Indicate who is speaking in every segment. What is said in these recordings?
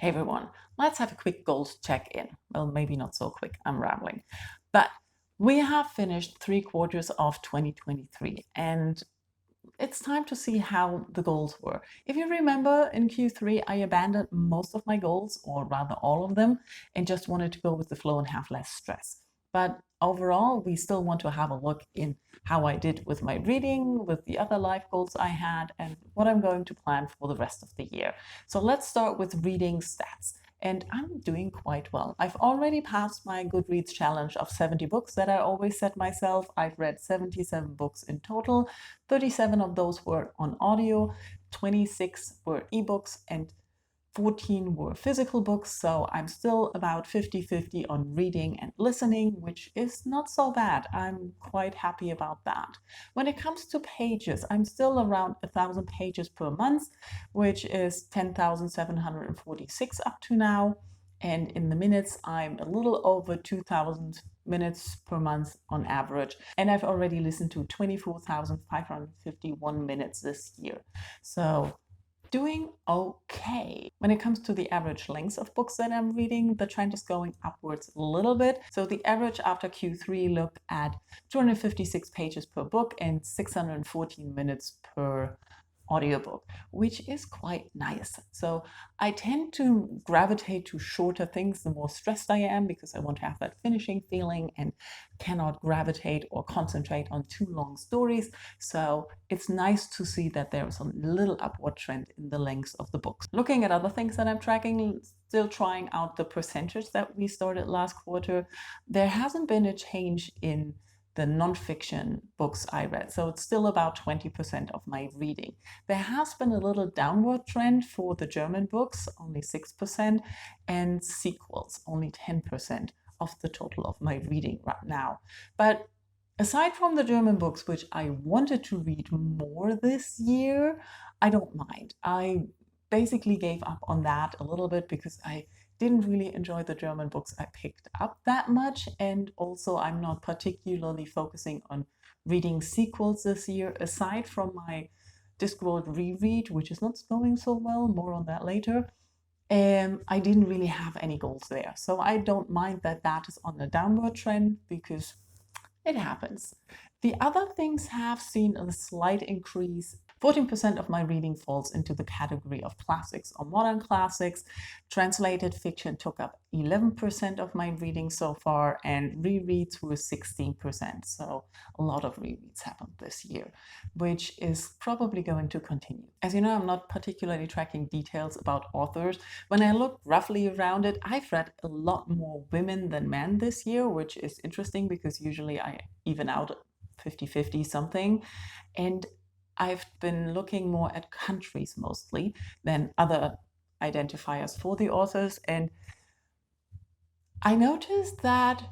Speaker 1: Hey everyone, let's have a quick goals check-in. Well, maybe not so quick, I'm rambling. But we have finished 3 quarters of 2023 and it's time to see how the goals were. If you remember in Q3, I abandoned most of my goals, or rather all of them, and just wanted to go with the flow and have less stress. But overall, we still want to have a look in how I did with my reading, with the other life goals I had, and what I'm going to plan for the rest of the year. So let's start with reading stats. And I'm doing quite well. I've already passed my Goodreads challenge of 70 books that I always set myself. I've read 77 books in total. 37 of those were on audio, 26 were ebooks, and 14 were physical books. So I'm still about 50-50 on reading and listening, which is not so bad. I'm quite happy about that. When it comes to pages, I'm still around 1,000 pages per month, which is 10,746 up to now. And in the minutes, I'm a little over 2,000 minutes per month on average. And I've already listened to 24,551 minutes this year. So doing okay. When it comes to the average lengths of books that I'm reading, the trend is going upwards a little bit. So the average after Q3 looked at 256 pages per book and 614 minutes per audiobook, which is quite nice. So I tend to gravitate to shorter things the more stressed I am, because I want to have that finishing feeling and cannot gravitate or concentrate on too long stories. So it's nice to see that there is a little upward trend in the length of the books. Looking at other things that I'm tracking, still trying out the percentage that we started last quarter, there hasn't been a change in the nonfiction books I read. So it's still about 20% of my reading. There has been a little downward trend for the German books, only 6%, and sequels, only 10% of the total of my reading right now. But aside from the German books, which I wanted to read more this year, I don't mind. I basically gave up on that a little bit because I didn't really enjoy the German books I picked up that much. And also, I'm not particularly focusing on reading sequels this year, aside from my Discworld reread, which is not going so well, more on that later. I didn't really have any goals there. So I don't mind that that is on a downward trend because it happens. The other things have seen a slight increase. 14% of my reading falls into the category of classics or modern classics. Translated fiction took up 11% of my reading so far, and rereads were 16%. So a lot of rereads happened this year, which is probably going to continue. As you know, I'm not particularly tracking details about authors. When I look roughly around it, I've read a lot more women than men this year, which is interesting because usually I even out 50-50 something. And I've been looking more at countries mostly than other identifiers for the authors. And I noticed that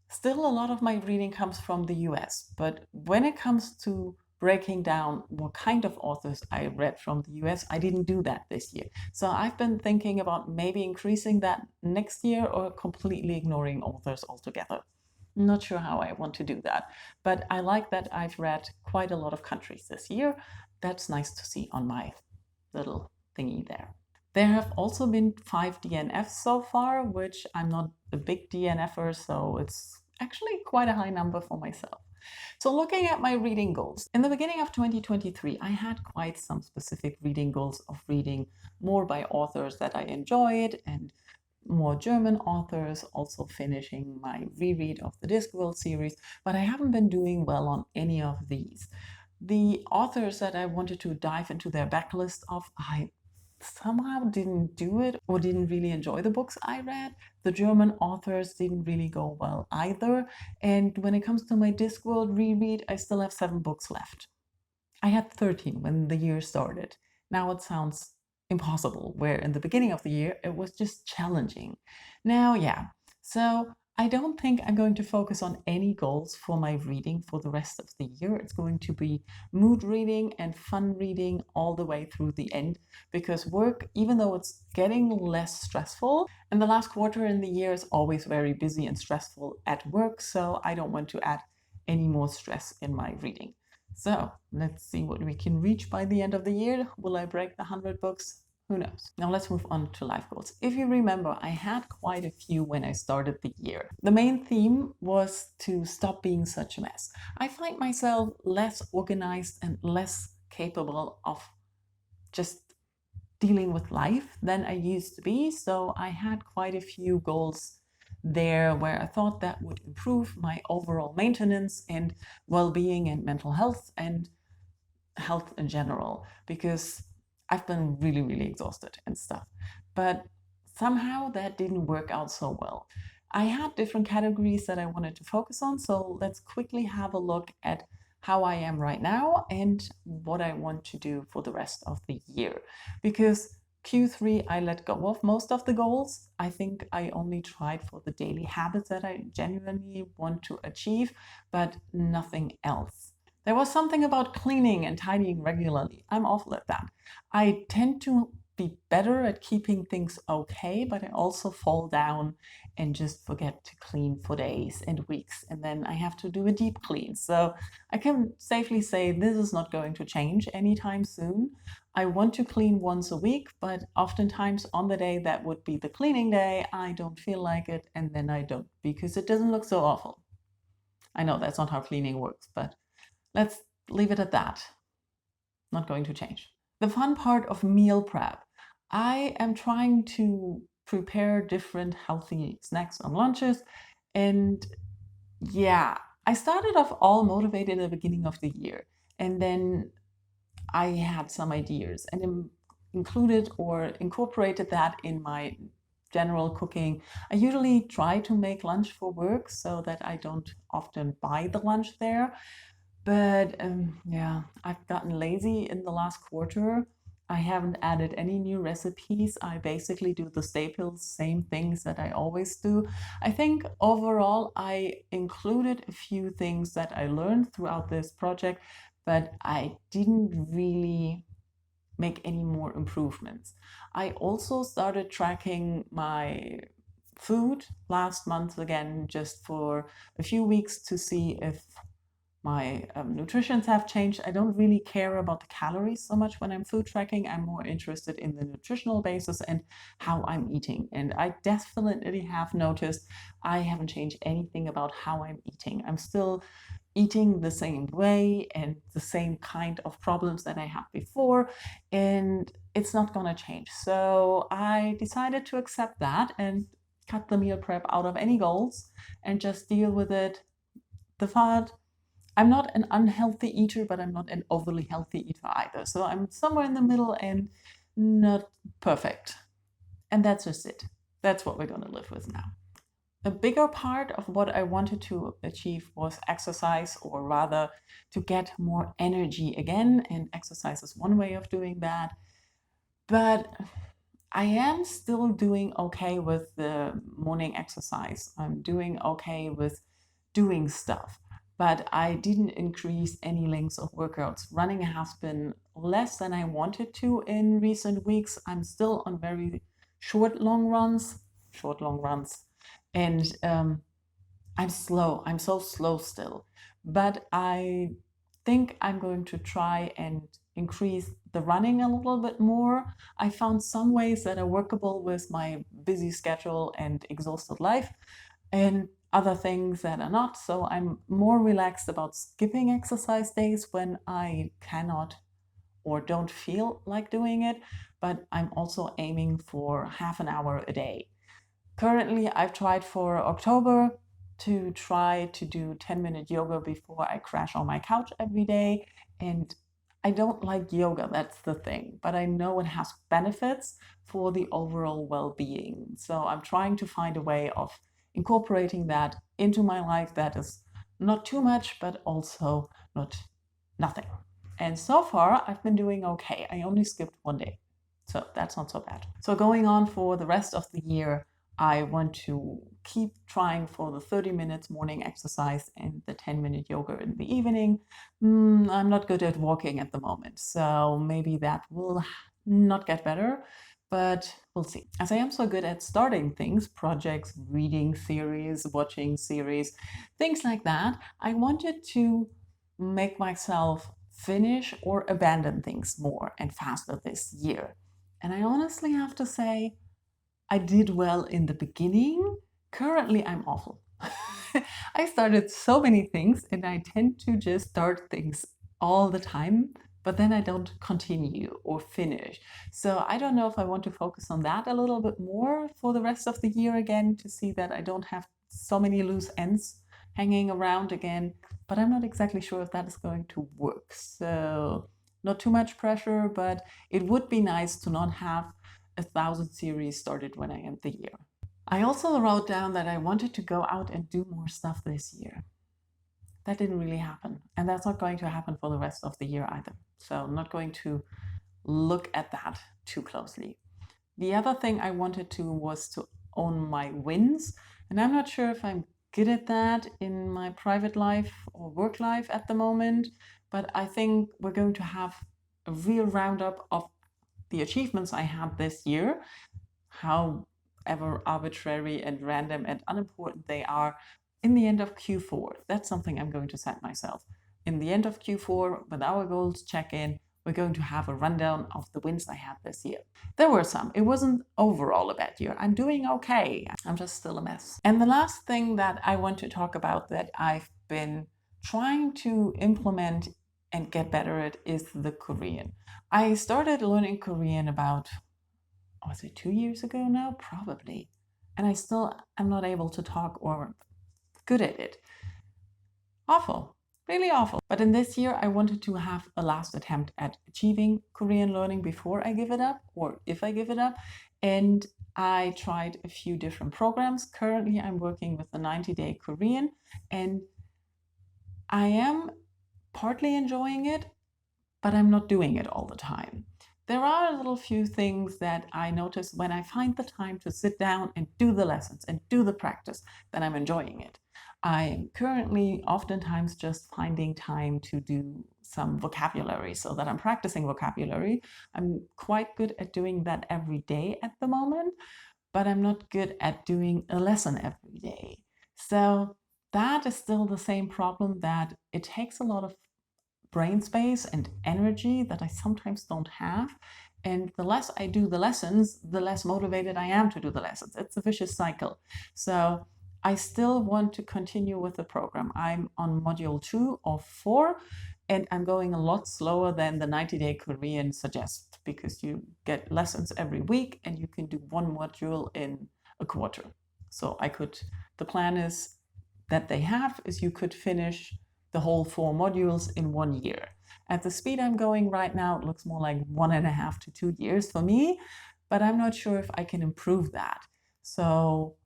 Speaker 1: still a lot of my reading comes from the US. But when it comes to breaking down what kind of authors I read from the US, I didn't do that this year. So I've been thinking about maybe increasing that next year or completely ignoring authors altogether. Not sure how I want to do that, but I like that I've read quite a lot of countries this year. That's nice to see on my little thingy there. There have also been 5 DNFs so far, which I'm not a big DNFer, so it's actually quite a high number for myself. So looking at my reading goals, in the beginning of 2023, I had quite some specific reading goals of reading more by authors that I enjoyed and more German authors, also finishing my reread of the Discworld series, but I haven't been doing well on any of these. The authors that I wanted to dive into their backlist of, I somehow didn't do it or didn't really enjoy the books I read. The German authors didn't really go well either. And when it comes to my Discworld reread, I still have 7 books left. I had 13 when the year started. Now it sounds impossible, where in the beginning of the year it was just challenging. Now, yeah, so I don't think I'm going to focus on any goals for my reading for the rest of the year. It's going to be mood reading and fun reading all the way through the end, because work, even though it's getting less stressful, and the last quarter in the year is always very busy and stressful at work, so I don't want to add any more stress in my reading. So let's see what we can reach by the end of the year. Will I break the 100 books? Who knows? Now let's move on to life goals. If you remember, I had quite a few when I started the year. The main theme was to stop being such a mess. I find myself less organized and less capable of just dealing with life than I used to be. So I had quite a few goals there where I thought that would improve my overall maintenance and well-being and mental health and health in general, because I've been really, really exhausted and stuff. But somehow that didn't work out so well. I had different categories that I wanted to focus on. So let's quickly have a look at how I am right now and what I want to do for the rest of the year. Because Q3, I let go of most of the goals. I think I only tried for the daily habits that I genuinely want to achieve, but nothing else. There was something about cleaning and tidying regularly. I'm awful at that. I tend to be better at keeping things okay, but I also fall down and just forget to clean for days and weeks. And then I have to do a deep clean. So I can safely say this is not going to change anytime soon. I want to clean once a week, but oftentimes on the day that would be the cleaning day, I don't feel like it, and then I don't because it doesn't look so awful. I know that's not how cleaning works, but let's leave it at that. Not going to change. The fun part of meal prep. I am trying to prepare different healthy snacks and lunches. And yeah, I started off all motivated at the beginning of the year. And then I had some ideas and included or incorporated that in my general cooking. I usually try to make lunch for work so that I don't often buy the lunch there. But yeah, I've gotten lazy in the last quarter. I haven't added any new recipes. I basically do the staples, same things that I always do. I think overall I included a few things that I learned throughout this project, but I didn't really make any more improvements. I also started tracking my food last month again, just for a few weeks to see if my nutritions have changed. I don't really care about the calories so much when I'm food tracking. I'm more interested in the nutritional basis and how I'm eating. And I definitely have noticed I haven't changed anything about how I'm eating. I'm still eating the same way and the same kind of problems that I had before, and it's not going to change. So I decided to accept that and cut the meal prep out of any goals and just deal with it. The fat, I'm not an unhealthy eater, but I'm not an overly healthy eater either. So I'm somewhere in the middle and not perfect. And that's just it. That's what we're going to live with now. A bigger part of what I wanted to achieve was exercise, or rather to get more energy again. And exercise is one way of doing that. But I am still doing okay with the morning exercise. I'm doing okay with doing stuff, but I didn't increase any lengths of workouts. Running has been less than I wanted to in recent weeks. I'm still on very long runs, and I'm slow. I'm so slow still, but I think I'm going to try and increase the running a little bit more. I found some ways that are workable with my busy schedule and exhausted life, and other things that are not. So I'm more relaxed about skipping exercise days when I cannot or don't feel like doing it, but I'm also aiming for half an hour a day. Currently, I've tried for October to try to do 10-minute yoga before I crash on my couch every day. And I don't like yoga, that's the thing, but I know it has benefits for the overall well-being. So I'm trying to find a way of incorporating that into my life that is not too much, but also not nothing. And so far, I've been doing okay. I only skipped one day. So that's not so bad. So going on for the rest of the year, I want to keep trying for the 30 minutes morning exercise and the 10-minute yoga in the evening. I'm not good at walking at the moment, so maybe that will not get better, but we'll see. As I am so good at starting things, projects, reading series, watching series, things like that, I wanted to make myself finish or abandon things more and faster this year. And I honestly have to say, I did well in the beginning. Currently, I'm awful. I started so many things and I tend to just start things all the time, but then I don't continue or finish. So I don't know if I want to focus on that a little bit more for the rest of the year again to see that I don't have so many loose ends hanging around again, but I'm not exactly sure if that is going to work. So not too much pressure, but it would be nice to not have 1,000 series started when I end the year. I also wrote down that I wanted to go out and do more stuff this year. That didn't really happen. And that's not going to happen for the rest of the year either. So I'm not going to look at that too closely. The other thing I wanted to was to own my wins. And I'm not sure if I'm good at that in my private life or work life at the moment. But I think we're going to have a real roundup of the achievements I had this year, however arbitrary and random and unimportant they are, in the end of Q4. That's something I'm going to set myself. In the end of Q4, with our goals check-in, we're going to have a rundown of the wins I had this year. There were some. It wasn't overall a bad year. I'm doing okay. I'm just still a mess. And the last thing that I want to talk about that I've been trying to implement and get better at is the Korean. I started learning Korean about, was it 2 years ago now? Probably. And I still am not able to talk or good at it. Awful. Really awful. But in this year, I wanted to have a last attempt at achieving Korean learning before I give it up, or if I give it up. And I tried a few different programs. Currently, I'm working with the 90-day Korean, and I am partly enjoying it, but I'm not doing it all the time. There are a little few things that I notice when I find the time to sit down and do the lessons and do the practice, then I'm enjoying it. I'm currently oftentimes just finding time to do some vocabulary so that I'm practicing vocabulary. I'm quite good at doing that every day at the moment, but I'm not good at doing a lesson every day. So that is still the same problem, that it takes a lot of brain space and energy that I sometimes don't have. And the less I do the lessons, the less motivated I am to do the lessons. It's a vicious cycle. So I still want to continue with the program. I'm on module 2 of 4, and I'm going a lot slower than the 90-day Korean suggests, because you get lessons every week and you can do one module in a quarter. So the plan is that they have is you could finish the whole 4 modules in 1 year. At the speed I'm going right now, it looks more like 1.5 to 2 years for me, but I'm not sure if I can improve that. So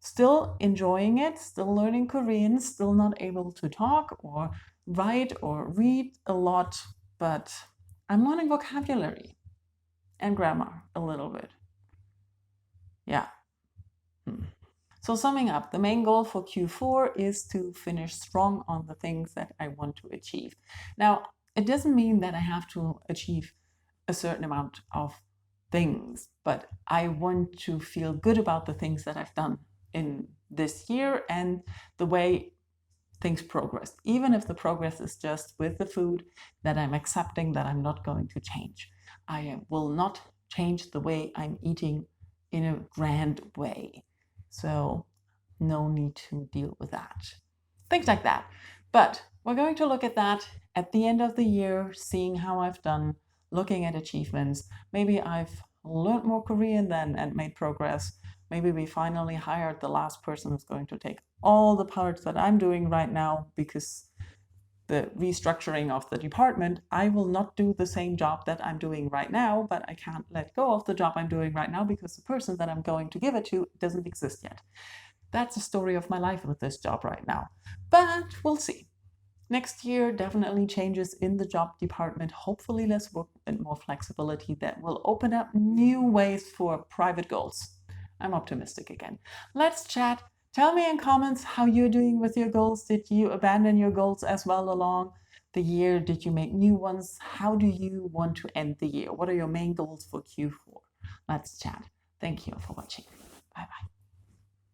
Speaker 1: still enjoying it, still learning Korean, still not able to talk or write or read a lot, but I'm learning vocabulary and grammar a little bit. Yeah. So summing up, the main goal for Q4 is to finish strong on the things that I want to achieve. Now, it doesn't mean that I have to achieve a certain amount of things, but I want to feel good about the things that I've done in this year and the way things progress, even if the progress is just with the food, that I'm accepting that I'm not going to change. I will not change the way I'm eating in a grand way. So no need to deal with that. Things like that. But we're going to look at that at the end of the year, seeing how I've done, looking at achievements. Maybe I've learned more Korean then and made progress. Maybe we finally hired the last person who's going to take all the parts that I'm doing right now, because the restructuring of the department, I will not do the same job that I'm doing right now, but I can't let go of the job I'm doing right now because the person that I'm going to give it to doesn't exist yet. That's the story of my life with this job right now. But we'll see. Next year, definitely changes in the job department, hopefully less work and more flexibility that will open up new ways for private goals. I'm optimistic again. Let's chat. Tell me in comments how you're doing with your goals. Did you abandon your goals as well along the year? Did you make new ones? How do you want to end the year? What are your main goals for Q4? Let's chat. Thank you for watching. Bye-bye.